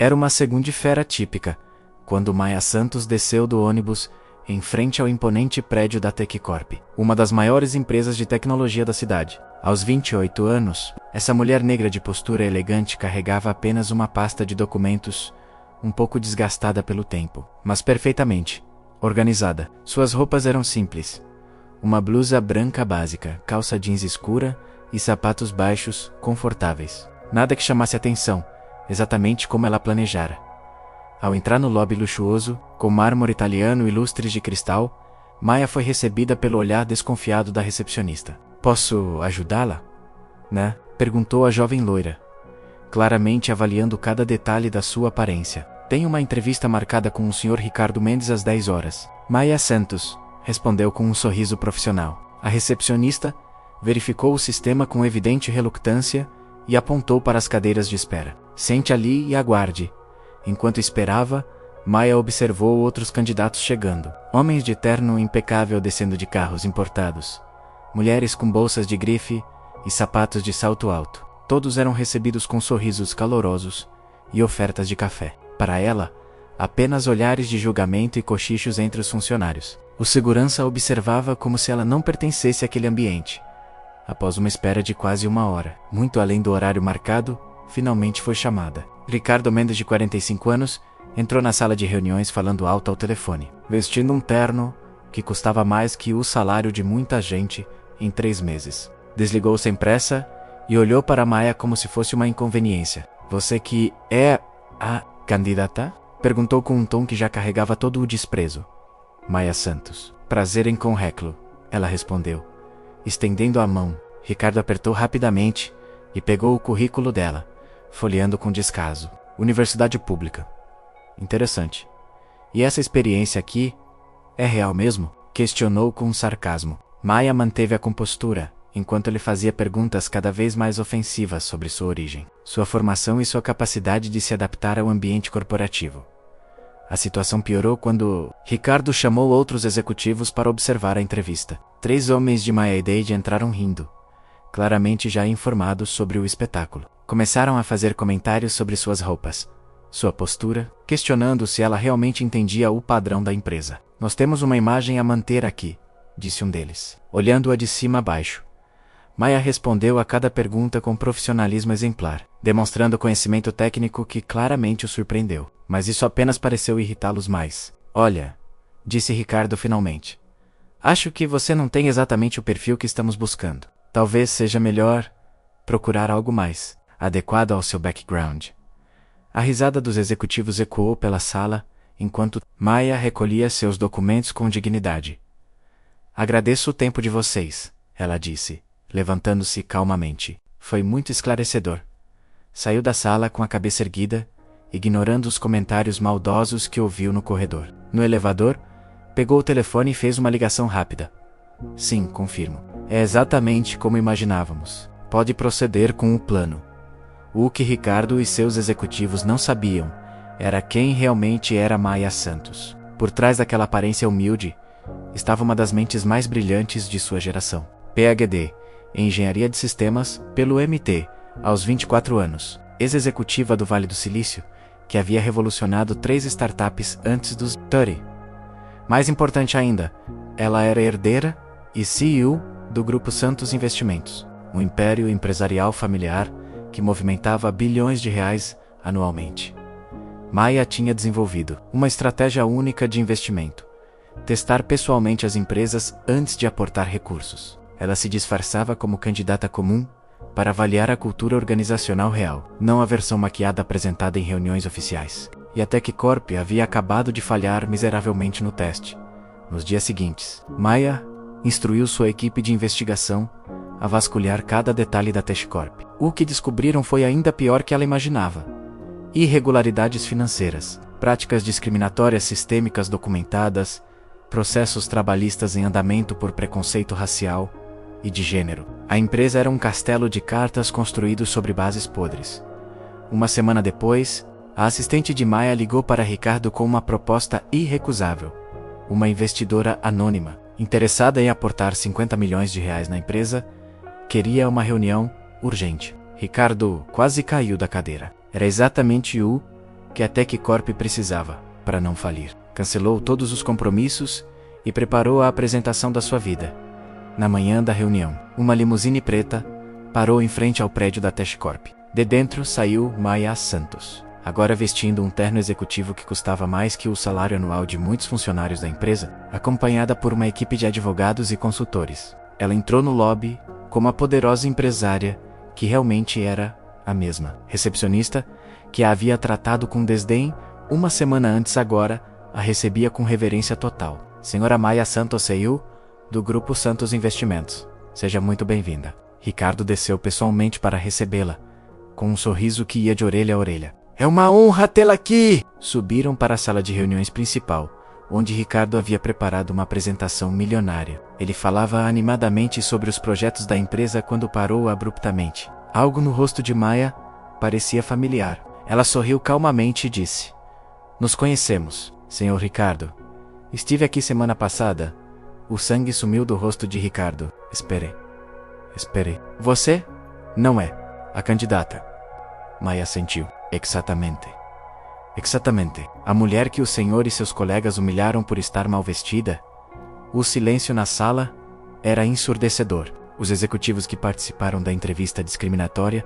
Era uma segunda-feira típica, quando Maia Santos desceu do ônibus em frente ao imponente prédio da TechCorp, uma das maiores empresas de tecnologia da cidade. Aos 28 anos, essa mulher negra de postura elegante carregava apenas uma pasta de documentos, um pouco desgastada pelo tempo, mas perfeitamente organizada. Suas roupas eram simples. Uma blusa branca básica, calça jeans escura e sapatos baixos, confortáveis. Nada que chamasse atenção, exatamente como ela planejara. Ao entrar no lobby luxuoso, com mármore italiano e lustres de cristal, Maia foi recebida pelo olhar desconfiado da recepcionista. "Posso ajudá-la?", né? Perguntou a jovem loira, claramente avaliando cada detalhe da sua aparência. "Tenho uma entrevista marcada com o Sr. Ricardo Mendes às 10 horas. Maia Santos", respondeu com um sorriso profissional. A recepcionista verificou o sistema com evidente relutância e apontou para as cadeiras de espera. "Sente ali e aguarde." Enquanto esperava, Maia observou outros candidatos chegando. Homens de terno impecável descendo de carros importados. Mulheres com bolsas de grife e sapatos de salto alto. Todos eram recebidos com sorrisos calorosos e ofertas de café. Para ela, apenas olhares de julgamento e cochichos entre os funcionários. O segurança observava como se ela não pertencesse àquele ambiente. Após uma espera de quase 1 hora, muito além do horário marcado, finalmente foi chamada. Ricardo Mendes, de 45 anos, entrou na sala de reuniões falando alto ao telefone, vestindo um terno que custava mais que o salário de muita gente em 3 meses. Desligou sem pressa e olhou para Maia como se fosse uma inconveniência. "Você que é a candidata?", perguntou com um tom que já carregava todo o desprezo. "Maia Santos." "Prazer em conhecê-lo", ela respondeu, estendendo a mão. Ricardo apertou rapidamente e pegou o currículo dela, folheando com descaso. "Universidade pública. Interessante. E essa experiência aqui é real mesmo?", questionou com sarcasmo. Maia manteve a compostura, enquanto ele fazia perguntas cada vez mais ofensivas sobre sua origem, sua formação e sua capacidade de se adaptar ao ambiente corporativo. A situação piorou quando Ricardo chamou outros executivos para observar a entrevista. 3 homens de Miami-Dade entraram rindo, claramente já informados sobre o espetáculo. Começaram a fazer comentários sobre suas roupas, sua postura, questionando se ela realmente entendia o padrão da empresa. "Nós temos uma imagem a manter aqui", disse um deles, olhando-a de cima a baixo. Maia respondeu a cada pergunta com profissionalismo exemplar, demonstrando conhecimento técnico que claramente o surpreendeu. Mas isso apenas pareceu irritá-los mais. "Olha", disse Ricardo finalmente, "acho que você não tem exatamente o perfil que estamos buscando. Talvez seja melhor procurar algo mais adequado ao seu background." A risada dos executivos ecoou pela sala, enquanto Maia recolhia seus documentos com dignidade. "Agradeço o tempo de vocês", ela disse, levantando-se calmamente. Foi muito esclarecedor. Saiu da sala com a cabeça erguida, ignorando os comentários maldosos que ouviu no corredor. No elevador, pegou o telefone e fez uma ligação rápida. "Sim, confirmo. É exatamente como imaginávamos. Pode proceder com o plano." O que Ricardo e seus executivos não sabiam era quem realmente era Maia Santos. Por trás daquela aparência humilde, estava uma das mentes mais brilhantes de sua geração. PhD em Engenharia de Sistemas pelo MT, aos 24 anos. Ex-executiva do Vale do Silício, que havia revolucionado 3 startups antes dos 30. Mais importante ainda, ela era herdeira e CEO do Grupo Santos Investimentos, um império empresarial familiar que movimentava bilhões de reais anualmente. Maia tinha desenvolvido uma estratégia única de investimento: testar pessoalmente as empresas antes de aportar recursos. Ela se disfarçava como candidata comum para avaliar a cultura organizacional real, não a versão maquiada apresentada em reuniões oficiais. E a TechCorp havia acabado de falhar miseravelmente no teste. Nos dias seguintes, Maia instruiu sua equipe de investigação a vasculhar cada detalhe da TechCorp. O que descobriram foi ainda pior que ela imaginava: irregularidades financeiras, práticas discriminatórias sistêmicas documentadas, processos trabalhistas em andamento por preconceito racial e de gênero. A empresa era um castelo de cartas construído sobre bases podres. Uma semana depois, a assistente de Maia ligou para Ricardo com uma proposta irrecusável. Uma investidora anônima, interessada em aportar 50 milhões de reais na empresa, queria uma reunião urgente. Ricardo quase caiu da cadeira. Era exatamente o que a TechCorp precisava para não falir. Cancelou todos os compromissos e preparou a apresentação da sua vida. Na manhã da reunião, uma limusine preta parou em frente ao prédio da TechCorp. De dentro saiu Maya Santos, agora vestindo um terno executivo que custava mais que o salário anual de muitos funcionários da empresa, acompanhada por uma equipe de advogados e consultores. Ela entrou no lobby como a poderosa empresária que realmente era a mesma recepcionista que a havia tratado com desdém uma semana antes. Agora a recebia com reverência total. Senhora Maya Santos CEO, do Grupo Santos Investimentos. Seja muito bem-vinda. Ricardo desceu pessoalmente para recebê-la, com um sorriso que ia de orelha a orelha. É uma honra tê-la aqui! Subiram para a sala de reuniões principal, onde Ricardo havia preparado uma apresentação milionária. Ele falava animadamente sobre os projetos da empresa quando parou abruptamente. Algo no rosto de Maya parecia familiar. Ela sorriu calmamente e disse: Nos conhecemos, Sr. Ricardo. Estive aqui semana passada. O sangue sumiu do rosto de Ricardo. Espere. Você? Não é a candidata. Maya sentiu. Exatamente. A mulher que o senhor e seus colegas humilharam por estar mal vestida? O silêncio na sala era ensurdecedor. Os executivos que participaram da entrevista discriminatória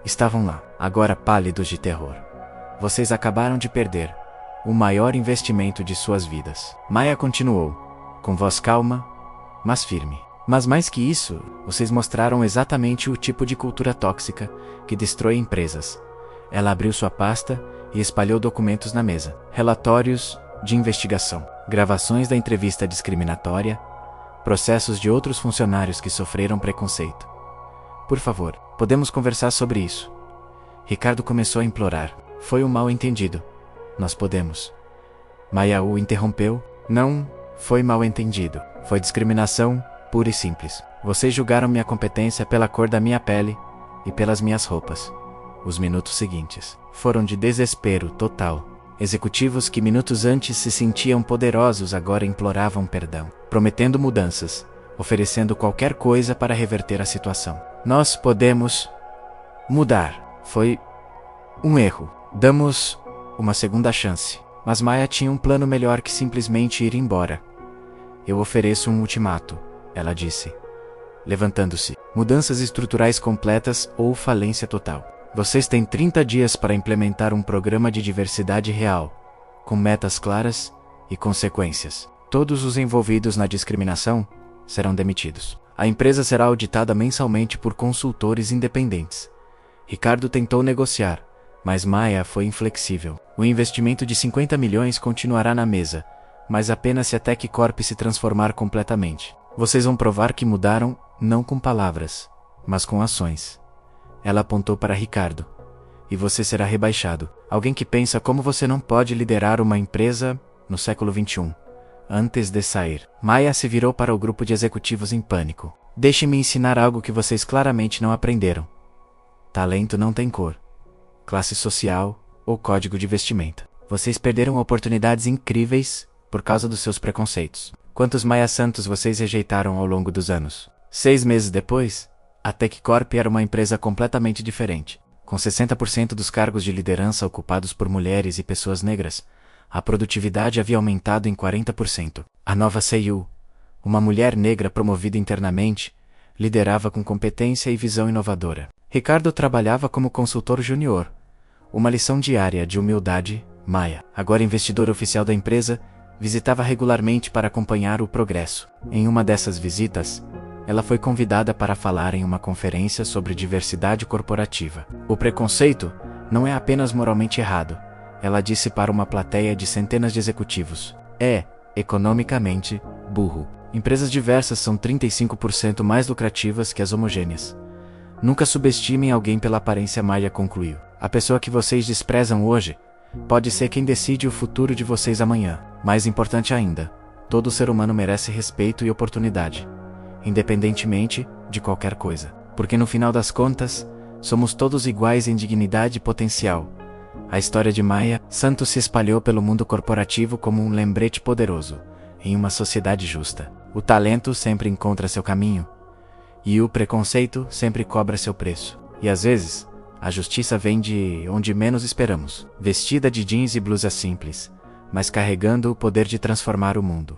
estavam lá, agora pálidos de terror. Vocês acabaram de perder o maior investimento de suas vidas. Maya continuou, com voz calma, mas firme. Mas mais que isso, vocês mostraram exatamente o tipo de cultura tóxica que destrói empresas. Ela abriu sua pasta e espalhou documentos na mesa. Relatórios de investigação, gravações da entrevista discriminatória, processos de outros funcionários que sofreram preconceito. Por favor, podemos conversar sobre isso. Ricardo começou a implorar. Foi um mal-entendido. Nós podemos. Maya o interrompeu. Não foi mal-entendido. Foi discriminação pura e simples. Vocês julgaram minha competência pela cor da minha pele e pelas minhas roupas. Os minutos seguintes foram de desespero total. Executivos que minutos antes se sentiam poderosos agora imploravam perdão, prometendo mudanças, oferecendo qualquer coisa para reverter a situação. Nós podemos mudar. Foi um erro. Damos uma segunda chance. Mas Maya tinha um plano melhor que simplesmente ir embora. Eu ofereço um ultimato, ela disse, levantando-se. Mudanças estruturais completas ou falência total. Vocês têm 30 dias para implementar um programa de diversidade real, com metas claras e consequências. Todos os envolvidos na discriminação serão demitidos. A empresa será auditada mensalmente por consultores independentes. Ricardo tentou negociar, mas Maya foi inflexível. O investimento de 50 milhões continuará na mesa, mas apenas se a TechCorp se transformar completamente. Vocês vão provar que mudaram, não com palavras, mas com ações. Ela apontou para Ricardo. E você será rebaixado. Alguém que pensa como você não pode liderar uma empresa no século XXI. Antes de sair, Maya se virou para o grupo de executivos em pânico. Deixe-me ensinar algo que vocês claramente não aprenderam. Talento não tem cor, classe social ou código de vestimenta. Vocês perderam oportunidades incríveis por causa dos seus preconceitos. Quantos Maya Santos vocês rejeitaram ao longo dos anos? 6 meses depois, a TechCorp era uma empresa completamente diferente. Com 60% dos cargos de liderança ocupados por mulheres e pessoas negras, a produtividade havia aumentado em 40%. A nova CEO, uma mulher negra promovida internamente, liderava com competência e visão inovadora. Ricardo trabalhava como consultor júnior. Uma lição diária de humildade. Maya, agora investidor oficial da empresa, visitava regularmente para acompanhar o progresso. Em uma dessas visitas, ela foi convidada para falar em uma conferência sobre diversidade corporativa. O preconceito não é apenas moralmente errado, ela disse para uma plateia de centenas de executivos. É, economicamente, burro. Empresas diversas são 35% mais lucrativas que as homogêneas. Nunca subestimem alguém pela aparência. Maya concluiu. A pessoa que vocês desprezam hoje pode ser quem decide o futuro de vocês amanhã. Mais importante ainda, todo ser humano merece respeito e oportunidade, independentemente de qualquer coisa. Porque no final das contas, somos todos iguais em dignidade e potencial. A história de Maya Santos se espalhou pelo mundo corporativo como um lembrete poderoso. Em uma sociedade justa, o talento sempre encontra seu caminho, e o preconceito sempre cobra seu preço. E às vezes, A justiça vem de onde menos esperamos, vestida de jeans e blusa simples, mas carregando o poder de transformar o mundo.